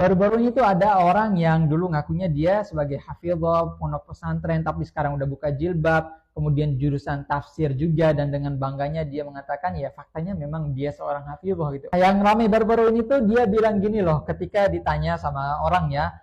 Baru-baru ini tuh ada orang yang dulu ngakunya dia sebagai hafidhah, pondok pesantren, tapi sekarang udah buka jilbab, kemudian jurusan tafsir juga, dan dengan bangganya dia mengatakan ya faktanya memang dia seorang hafidhah gitu. Yang ramai baru-baru ini tuh dia bilang gini loh, ketika ditanya sama orang ya,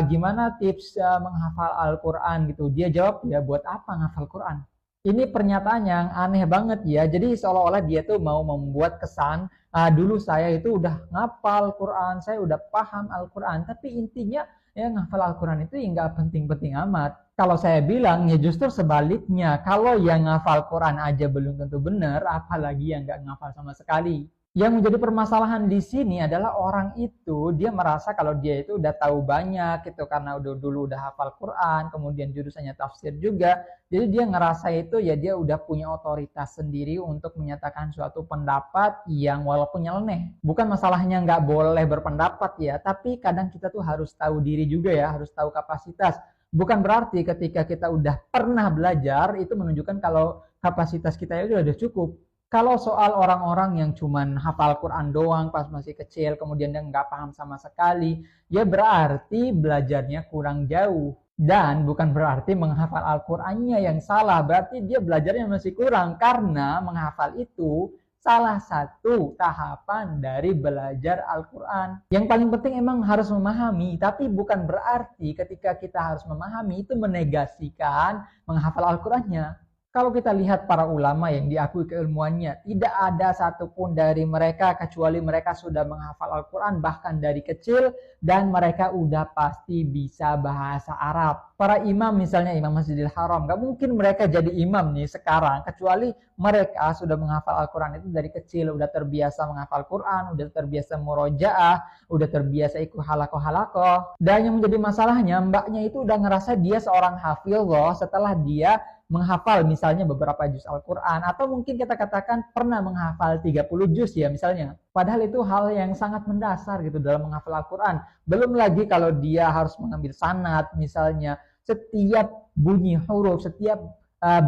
gimana tips menghafal Al-Quran gitu. Dia jawab, ya buat apa ngafal Quran? Ini pernyataan yang aneh banget ya. Jadi seolah-olah dia tuh mau membuat kesan, dulu saya itu udah ngapal Quran, saya udah paham Al-Quran. Tapi intinya ya ngafal Al-Quran itu ya nggak penting-penting amat. Kalau saya bilang ya justru sebaliknya. Kalau yang ngafal Quran aja belum tentu benar, apalagi yang nggak ngafal sama sekali. Yang menjadi permasalahan di sini adalah orang itu dia merasa kalau dia itu udah tahu banyak gitu karena dulu udah hafal Quran, kemudian jurusannya tafsir juga. Jadi dia ngerasa itu ya dia udah punya otoritas sendiri untuk menyatakan suatu pendapat yang walaupun nyeleneh. Bukan masalahnya nggak boleh berpendapat ya, tapi kadang kita tuh harus tahu diri juga ya, harus tahu kapasitas. Bukan berarti ketika kita udah pernah belajar itu menunjukkan kalau kapasitas kita itu udah cukup. Kalau soal orang-orang yang cuman hafal Quran doang pas masih kecil, kemudian dia nggak paham sama sekali, ya berarti belajarnya kurang jauh. Dan bukan berarti menghafal Al-Qurannya yang salah, berarti dia belajarnya masih kurang. Karena menghafal itu salah satu tahapan dari belajar Al-Quran. Yang paling penting emang harus memahami, tapi bukan berarti ketika kita harus memahami itu menegasikan menghafal Al-Qurannya. Kalau kita lihat para ulama yang diakui keilmuannya, tidak ada satupun dari mereka kecuali mereka sudah menghafal Al-Quran bahkan dari kecil dan mereka udah pasti bisa bahasa Arab. Para imam misalnya Imam Masjidil Haram, gak mungkin mereka jadi imam nih sekarang kecuali mereka sudah menghafal Al-Quran itu dari kecil, udah terbiasa menghafal Quran, udah terbiasa murojaah, udah terbiasa ikut halakoh-halakoh. Dan yang menjadi masalahnya, mbaknya itu udah ngerasa dia seorang hafidhah setelah dia menghafal misalnya beberapa juz Al-Quran atau mungkin kita katakan pernah menghafal 30 juz ya misalnya. Padahal itu hal yang sangat mendasar gitu dalam menghafal Al-Quran. Belum lagi kalau dia harus mengambil sanad misalnya, setiap bunyi huruf, setiap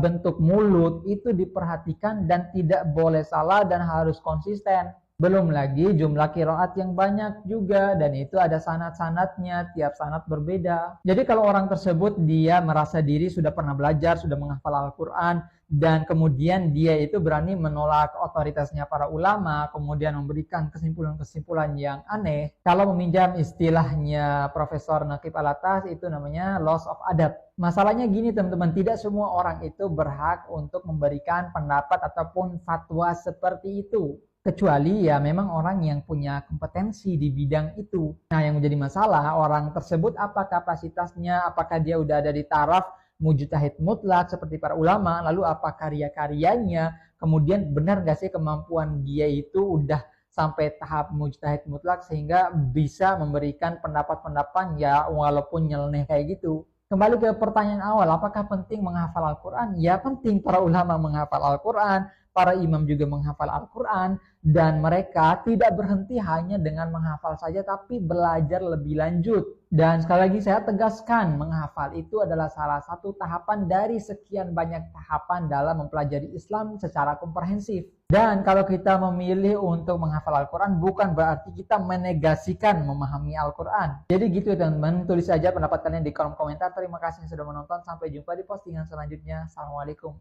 bentuk mulut itu diperhatikan dan tidak boleh salah dan harus konsisten. Belum lagi jumlah qiraat yang banyak juga dan itu ada sanad-sanadnya, tiap sanad berbeda. Jadi kalau orang tersebut dia merasa diri sudah pernah belajar, sudah menghafal Al-Quran dan kemudian dia itu berani menolak otoritasnya para ulama, kemudian memberikan kesimpulan-kesimpulan yang aneh. Kalau meminjam istilahnya Profesor Naqib Alatas itu namanya loss of adab. Masalahnya gini teman-teman, tidak semua orang itu berhak untuk memberikan pendapat ataupun fatwa seperti itu. Kecuali ya memang orang yang punya kompetensi di bidang itu. Nah yang menjadi masalah orang tersebut apa kapasitasnya, apakah dia udah ada di taraf mujtahid mutlak seperti para ulama, lalu apa karya-karyanya, kemudian benar gak sih kemampuan dia itu udah sampai tahap mujtahid mutlak sehingga bisa memberikan pendapat-pendapat ya walaupun nyeleneh kayak gitu. Kembali ke pertanyaan awal, apakah penting menghafal Al-Quran? Ya penting, para ulama menghafal Al-Quran, para imam juga menghafal Al-Quran, dan mereka tidak berhenti hanya dengan menghafal saja, tapi belajar lebih lanjut. Dan sekali lagi saya tegaskan, menghafal itu adalah salah satu tahapan dari sekian banyak tahapan dalam mempelajari Islam secara komprehensif. Dan kalau kita memilih untuk menghafal Al-Quran, bukan berarti kita menegasikan memahami Al-Quran. Jadi gitu teman-teman, tulis saja pendapat kalian di kolom komentar. Terima kasih sudah menonton, sampai jumpa di postingan selanjutnya. Assalamualaikum.